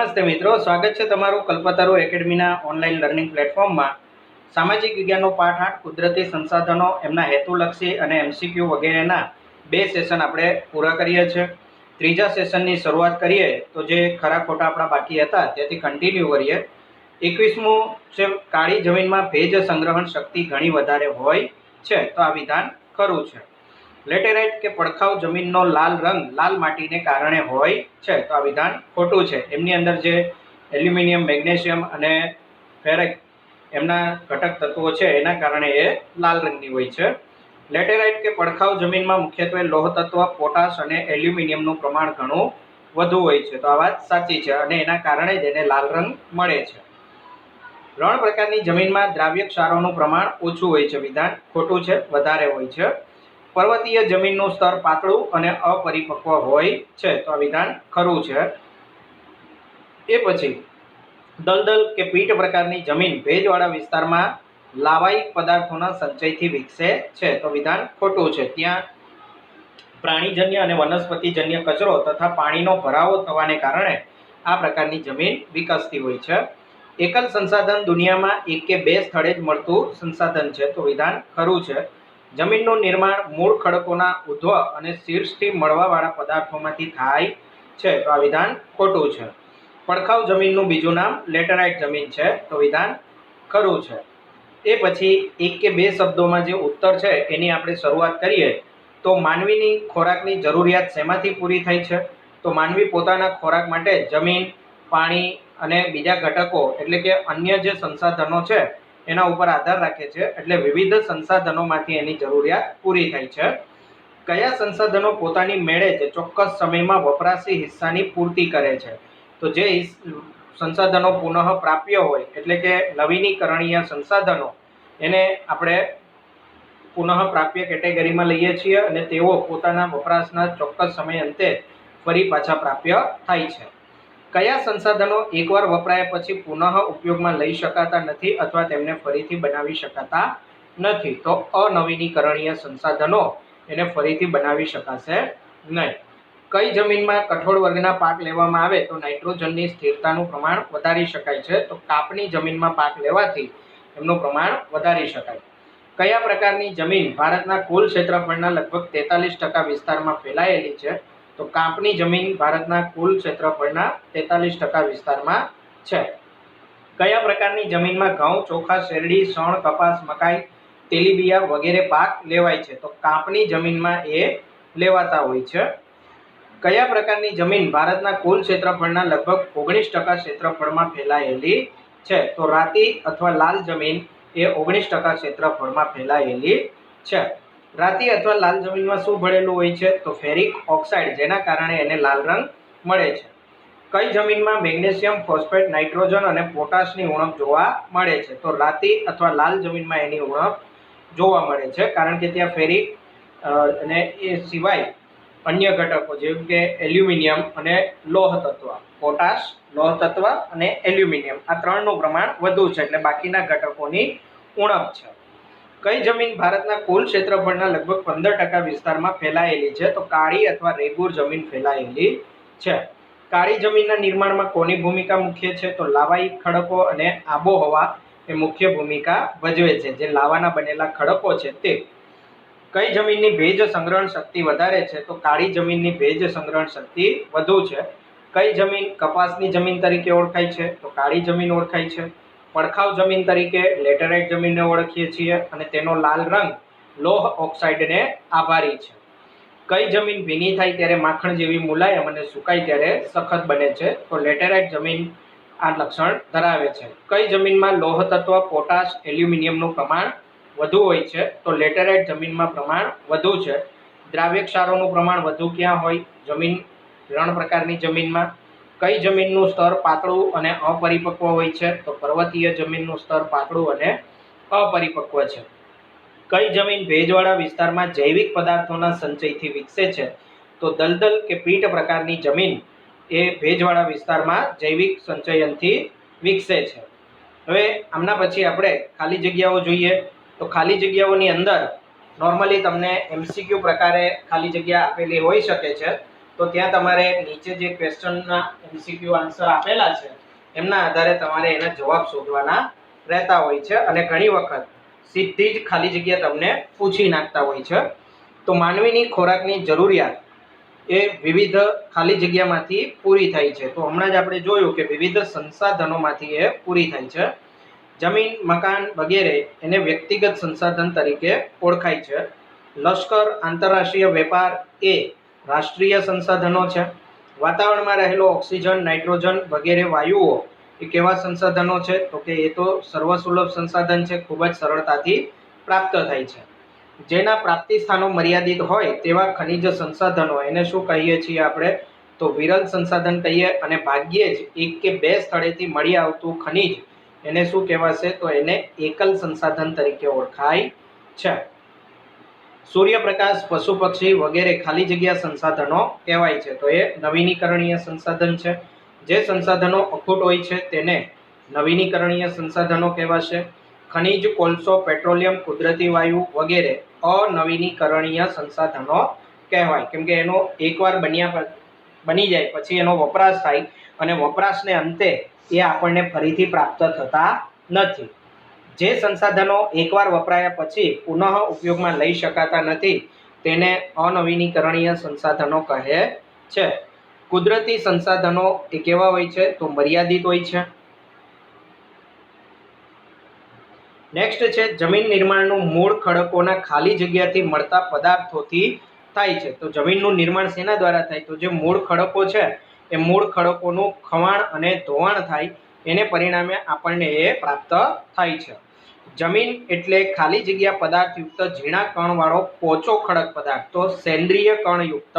નમસ્તે મિત્રો, સ્વાગત છે તમારું કલ્પતરુ એકેડમીના ઓનલાઈન લર્નિંગ પ્લેટફોર્મમાં। સામાજિક વિજ્ઞાનનો પાઠ 8 કુદરતી સંસાધનો, એમના હેતુલક્ષી અને એમસીક્યુ વગેરેના 2 સેશન આપણે પૂરા કરીએ છીએ। ત્રીજા સેશનની શરૂઆત કરીએ તો જે ખરા ખોટા આપણા બાકી હતા ત્યાંથી કન્ટિન્યુ કરીએ। 21મું છે, કાળી જમીનમાં ભેજ સંગ્રહણ શક્તિ ઘણી વધારે હોય છે તો આ વિધાન ખરું છે। લેટેરાઇટ કે પડખાઉ જમીનનો લાલ રંગ લાલ માટીને કારણે હોય છે તો આ વિધાન ખોટું છે। એમની અંદર જે એલ્યુમિનિયમ, મેગ્નેશિયમ અને ફેરેટ એમના ઘટક તત્વો છે એના કારણે એ લાલ રંગની હોય છે। લેટેરાઇટ કે પડખાઉ જમીનમાં મુખ્યત્વે લોહ તત્વ, પોટાશ અને એલ્યુમિનિયમનું પ્રમાણ ઘણું વધુ હોય છે તો આ વાત સાચી છે અને એના કારણે જ એને લાલ રંગ મળે છે। રણ પ્રકારની જમીનમાં દ્રાવ્ય ક્ષારોનું પ્રમાણ ઓછું હોય છે, વિધાન ખોટું છે, વધારે હોય છે। પર્વતીય જમીનનું સ્તર પાતળું અને અપરિપક્વ હોય છે તો આ વિધાન ખરું છે। એ પછી દલદલ કે પીટ પ્રકારની જમીન ભેજવાળા વિસ્તારમાં લાવાઈ પદાર્થોના સંચયથી વિકસે છે તો વિધાન ખોટું છે। ત્યાં પ્રાણીજન્ય અને વનસ્પતિજન્ય કચરો તથા પાણીનો ભરાવો થવાને કારણે આ પ્રકારની જમીન વિકસતી હોય છે। એકલ સંસાધન દુનિયામાં એક કે બે સ્થળે જ મળતું સંસાધન છે તો વિધાન ખરું છે। જમીનનું નિર્માણ મૂળ ખડકોના ઉદ્ભવ અને શીર્ષથી મળવાવાળા પદાર્થોમાંથી થાય છે તો આ વિધાન ખોટું છે। પડખાઉ જમીનનું બીજું નામ લેટેરાઇટ જમીન છે તો વિધાન ખરું છે। એ પછી એક કે બે શબ્દોમાં જે ઉત્તર છે એની આપણે શરૂઆત કરીએ તો માનવીની ખોરાકની જરૂરિયાત શેમાંથી પૂરી થાય છે? તો માનવી પોતાના ખોરાક માટે જમીન, પાણી અને બીજા ઘટકો એટલે કે અન્ય જે સંસાધનો છે એના ઉપર આધાર રાખે છે, એટલે વિવિધ સંસાધનોમાંથી એની જરૂરિયાત પૂરી થાય છે। કયા સંસાધનો પોતાની મેળે જ ચોક્કસ સમયમાં વપરાશી હિસ્સાની પૂર્તિ કરે છે? તો જે સંસાધનો પુનઃ પ્રાપ્ય હોય એટલે કે નવીનીકરણીય સંસાધનો એને આપણે પુનઃ પ્રાપ્ય કેટેગરીમાં લઈએ છીએ અને તેઓ પોતાના વપરાશના ચોક્કસ સમય અંતે ફરી પાછા પ્રાપ્ય થાય છે। કયા સંસાધનો એકવાર વપરાયા પછી પુનઃ ઉપયોગમાં લઈ શકાતા નથી અથવા તેમને ફરીથી બનાવી શકાતા નથી? તો અનવીનીકરણીય સંસાધનો એને ફરીથી બનાવી શકાશે નહીં। કઈ જમીનમાં કઠોળ વર્ગના પાક લેવામાં આવે તો નાઇટ્રોજનની સ્થિરતાનું પ્રમાણ વધારી શકાય છે? તો કાપની જમીનમાં પાક લેવાથી એમનું પ્રમાણ વધારી શકાય। કયા પ્રકારની જમીન ભારતના કુલ ક્ષેત્રફળના લગભગ 43% વિસ્તારમાં ફેલાયેલી છે? તો કાપની જમીન ભારતના કુલ ક્ષેત્રફળના 43% વિસ્તારમાં છે। કયા પ્રકારની જમીનમાં ઘઉં, ચોખા, શેરડી, શણ, કપાસ, મકાઈ, તેલીબિયા વગેરે પાક લેવાય છે? તો કાપની જમીનમાં એ લેવાતા હોય છે। કયા પ્રકારની જમીન ભારતના કુલ ક્ષેત્રફળના લગભગ 19% ક્ષેત્રફળમાં ફેલાયેલી છે? તો રાતી અથવા લાલ જમીન એ 19% ક્ષેત્રફળમાં ફેલાયેલી છે। રાતી અથવા લાલ જમીનમાં શું ભળેલું હોય છે? તો ફેરિક ઓક્સાઇડ, જેના કારણે એને લાલ રંગ મળે છે। કઈ જમીનમાં મેગ્નેશિયમ, ફોસ્ફેટ, નાઇટ્રોજન અને પોટાશની ઉણપ જોવા મળે છે? તો રાતી અથવા લાલ જમીનમાં એની ઉણપ જોવા મળે છે, કારણ કે ત્યાં ફેરિક અને એ સિવાય અન્ય ઘટકો જેમ કે એલ્યુમિનિયમ અને લોહ તત્વ, પોટાશ, લોહ તત્વ અને એલ્યુમિનિયમ આ ત્રણનું પ્રમાણ વધુ છે, એટલે બાકીના ઘટકોની ઉણપ છે। કઈ જમીન ભારતના કુલ ક્ષેત્રફળના લગભગ 15% વિસ્તારમાં ફેલાયેલી છે? તો કાળી અથવા રેગુર જમીન ફેલાયેલી છે। કાળી જમીનના નિર્માણમાં કોની ભૂમિકા મુખ્ય છે? તો લાવાઈ ખડકો અને આબોહવા એ મુખ્ય ભૂમિકા ભજવે છે। જે લાવાના બનેલા ખડકો છે તે। કઈ જમીનની ભેજ સંગ્રહણ શક્તિ વધારે છે? તો કાળી જમીનની ભેજ સંગ્રહણ શક્તિ વધુ છે। કઈ જમીન કપાસની જમીન તરીકે ઓળખાય છે? તો કાળી જમીન ઓળખાય છે। પડખાઉ જમીન તરીકે લેટેરાઇટ જમીનને ઓળખીએ છીએ અને તેનો લાલ રંગ લોહ ઓક્સાઇડને આભારી છે। કઈ જમીન ભીની થાય ત્યારે માખણ જેવી મુલાયમ અને સુકાય ત્યારે સખત બને છે? તો લેટેરાઇટ જમીન આ લક્ષણ ધરાવે છે। કઈ જમીનમાં લોહ તત્વ, પોટાશ, એલ્યુમિનિયમનું પ્રમાણ વધુ હોય છે? તો લેટેરાઇટ જમીનમાં પ્રમાણ વધુ છે। દ્રાવ્ય ક્ષારોનું પ્રમાણ વધુ ક્યાં હોય? જમીન રણ પ્રકારની જમીનમાં। કઈ જમીનનું સ્તર પાતળું અને અપરિપક્વ હોય છે? તો પર્વતીય જમીનનું સ્તર પાતળું અને અપરિપક્વ છે। કઈ જમીન ભેજવાળા વિસ્તારમાં જૈવિક પદાર્થોના સંચયથી વિકસે છે? તો દલદલ કે પીટ પ્રકારની જમીન એ ભેજવાળા વિસ્તારમાં જૈવિક સંચયનથી વિકસે છે। હવે આમના પછી આપણે ખાલી જગ્યાઓ જોઈએ તો ખાલી જગ્યાઓની અંદર નોર્મલી તમને એમસીક્યુ પ્રકારે ખાલી જગ્યા આપેલી હોઈ શકે છે, તો ત્યાં તમારે નીચે જે ક્વેશ્ચનના MCQ આન્સર આપેલા છે એમના આધારે તમારે એના જવાબ શોધવાના રહેતા હોય છે અને ઘણી વખત સીધી જ ખાલી જગ્યા તમને પૂછી નાખતા હોય છે. તો માનવીની ખોરાકની જરૂરિયાત એ વિવિધ ખાલી જગ્યામાંથી પૂરી થાય છે. તો હમણાં જ આપણે જોયું કે વિવિધ સંસાધનોમાંથી એ પૂરી થાય છે. જમીન, મકાન વગેરે એને વ્યક્તિગત સંસાધન તરીકે ઓળખાય છે. લશ્કર, આંતરરાષ્ટ્રીય વેપાર એ રાષ્ટ્રીય સંસાધનો છે. વાતાવરણમાં રહેલો ઓક્સિજન, નાઇટ્રોજન વગેરે વાયુઓ એ કેવા સંસાધનો છે? તો કે એ તો સર્વસુલભ સંસાધન છે, ખૂબ જ સરળતાથી પ્રાપ્ત થાય છે. જેના પ્રાપ્તિ સ્થાનો મર્યાદિત હોય તેવા ખનિજ સંસાધનો એને શું કહીએ છીએ આપણે? તો વિરલ સંસાધન કહીએ. અને ભાગ્યે જ એક કે બે સ્થળેથી મળી આવતું ખનિજ એને શું કહેવાશે? તો એને એકલ સંસાધન તરીકે ઓળખાય છે. સૂર્યપ્રકાશ, પશુ પક્ષી વગેરે ખાલી જગ્યા સંસાધનો કહેવાય છે. તો એ નવીનીકરણીય સંસાધન છે. જે સંસાધનો અખૂટ હોય છે તેને નવીનીકરણીય સંસાધનો કહેવાશે. ખનિજ, કોલસો, પેટ્રોલિયમ, કુદરતી વાયુ વગેરે અનવીનીકરણીય સંસાધનો કહેવાય, કેમ કે એનો એકવાર બની જાય પછી એનો વપરાશ થાય અને વપરાશને અંતે એ આપણને ફરીથી પ્રાપ્ત થતા નથી. જે સંસાધનો એકવાર વપરાયા પછી પુનઃ ઉપયોગમાં લઈ શકાતા નથી તેને અનવીનીકરણીય સંસાધનો કહે છે. કુદરતી સંસાધનો એ કેવા હોય છે? તો મર્યાદિત હોય છે. નેક્સ્ટ છે જમીન નિર્માણનું મૂળ ખડકોના ખાલી જગ્યાથી મળતા પદાર્થોથી થાય છે. તો જમીનનું નિર્માણ શેના દ્વારા થાય? તો જે મૂળ ખડકો છે એ મૂળ ખડકોનું ખવાણ અને ધોવાણ થાય એને પરિણામે આપણને એ પ્રાપ્ત થાય છે. જમીન એટલે ખાલી જગ્યા પદાર્થયુક્ત ઝીણા કણવાળો પોચો ખડક પદાર્થ. તો સેન્દ્રિય કણયુક્ત.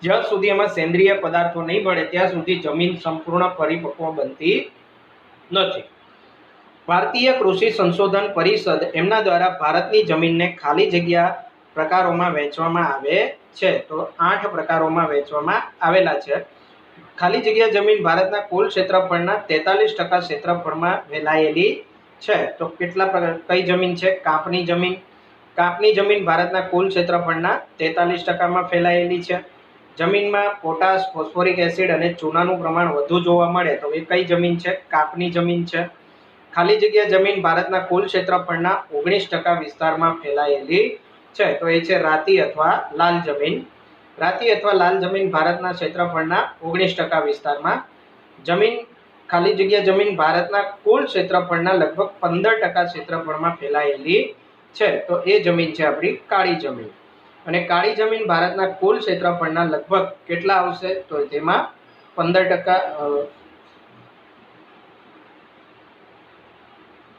જ્યાં સુધી એમાં સેન્દ્રિય પદાર્થો નહીં મળે ત્યાં સુધી જમીન સંપૂર્ણ પરિપક્વ બનતી નથી. ભારતીય કૃષિ સંશોધન પરિષદ એમના દ્વારા ભારતની જમીનને ખાલી જગ્યા પ્રકારોમાં વહેંચવામાં આવે છે. તો 8 પ્રકારોમાં વહેંચવામાં આવેલા છે. ખાલી જગ્યા જમીન ભારતના કુલ ક્ષેત્રફળના 43% ક્ષેત્રફળમાં ફેલાયેલી છે. તો કઈ જમીન છે? કાંપની જમીન. કાંપની જમીન ભારતના કુલ ક્ષેત્રફળના 43%માં ફેલાયેલી છે. જમીનમાં પોટાશ, ફોસ્ફોરિક એસિડ અને ચૂનાનું પ્રમાણ વધુ જોવા મળે તો એ કઈ જમીન છે? કાંપની જમીન છે. ખાલી જગ્યા જમીન ભારતના કુલ ક્ષેત્રફળના 19% વિસ્તારમાં ફેલાયેલી છે. તો એ છે રાતી અથવા લાલ જમીન. રાતી અથવા લાલ જમીન ભારતના ક્ષેત્રફળના 19% વિસ્તારમાં. જમીન ખાલી જગ્યા જમીન ભારતના કુલ ક્ષેત્રફળના લગભગ 15% ક્ષેત્રફળમાં ફેલાયેલી છે. તો એ જમીન છે આપણી કાળી જમીન. અને કાળી જમીન ભારતના કુલ ક્ષેત્રફળના લગભગ કેટલા આવશે? તો તેમાં 15%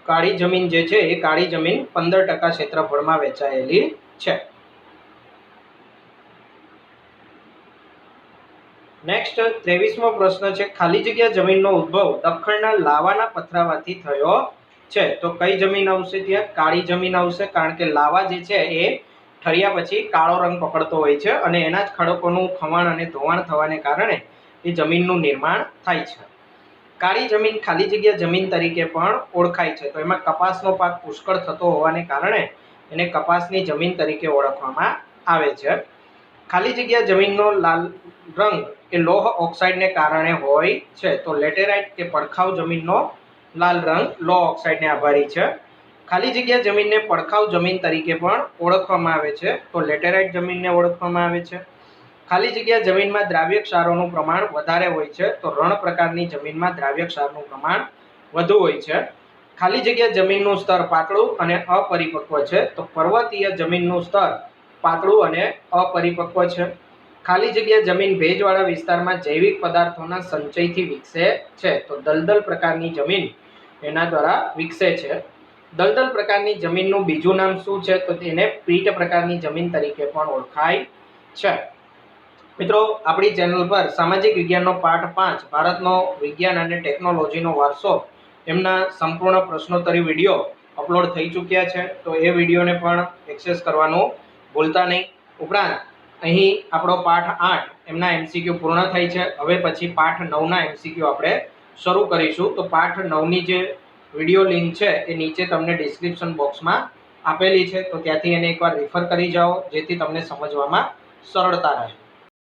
કાળી જમીન જે છે એ કાળી જમીન 15% ક્ષેત્રફળમાં વહેંચાયેલી છે. નેક્સ્ટ 23મો પ્રશ્ન છે ખાલી જગ્યા જમીનનો ઉદ્ભવ દખણના લાવાના પથરાવાથી થયો છે. તો કઈ જમીન આવશે? ત્યાં કાળી જમીન આવશે, કારણ કે લાવા જે છે એ ઠર્યા પછી કાળો રંગ પકડતો હોય છે અને એના જ ખડકોનું ખવાણ અને ધોવાણ થવાને કારણે એ જમીનનું નિર્માણ થાય છે. કાળી જમીન ખાલી જગ્યા જમીન તરીકે પણ ઓળખાય છે. તો એમાં કપાસનો પાક પુષ્કળ થતો હોવાને કારણે એને કપાસની જમીન તરીકે ઓળખવામાં આવે છે. ખાલી જગ્યા જમીનનો લાલ રંગ એ લોહ ઓક્સાઇડને કારણે હોય છે. તો લેટેરાઇટ કે પડખાવ જમીનનો લાલ રંગ લોહ ઓક્સાઇડને આભારી છે. ખાલી જગ્યા જમીનને પડખાવ જમીન તરીકે પણ ઓળખવામાં આવે છે. તો લેટેરાઇટ જમીનને ઓળખવામાં આવે છે. ખાલી જગ્યા જમીનમાં દ્રાવ્ય ક્ષારોનું પ્રમાણ વધારે હોય છે. તો રણ પ્રકારની જમીનમાં દ્રાવ્ય ક્ષારનું પ્રમાણ વધુ હોય છે. ખાલી જગ્યા જમીનનું સ્તર પાતળું અને અપરિપક્વ છે. તો પર્વતીય જમીનનું સ્તર પાતળું અને અપરિપક્વ છે. ખાલી જગ્યા જમીન ભેજવાળા વિસ્તારમાં જૈવિક પદાર્થોના સંચયથી વિકસે છે. તો દલદલ પ્રકારની જમીન એના દ્વારા વિકસે છે. દલદલ પ્રકારની જમીનનું બીજું નામ શું છે? તો તેને પીટ પ્રકારની જમીન તરીકે પણ ઓળખાય છે. મિત્રો, આપણી ચેનલ પર સામાજિક વિજ્ઞાનનો પાઠ 5 ભારતનો વિજ્ઞાન અને ટેકનોલોજીનો વારસો એમના સંપૂર્ણ પ્રશ્નોત્તરી વિડીયો અપલોડ થઈ ચૂક્યા છે. તો એ વિડીયોને પણ એક્સેસ કરવાનું ભૂલતા નહીં. ઉપરાંત અહીં આપણો પાઠ 8 એમના MCQ પૂર્ણ થઈ છે. હવે પછી પાઠ 9ના MCQ આપણે શરૂ કરીશું. તો પાઠ 9ની જે વિડીયો લિંક છે એ નીચે તમને ડિસ્ક્રિપ્શન બોક્સમાં આપેલી છે. તો ત્યાંથી એને એકવાર રેફર કરી જાઓ જેથી તમને સમજવામાં સરળતા રહે.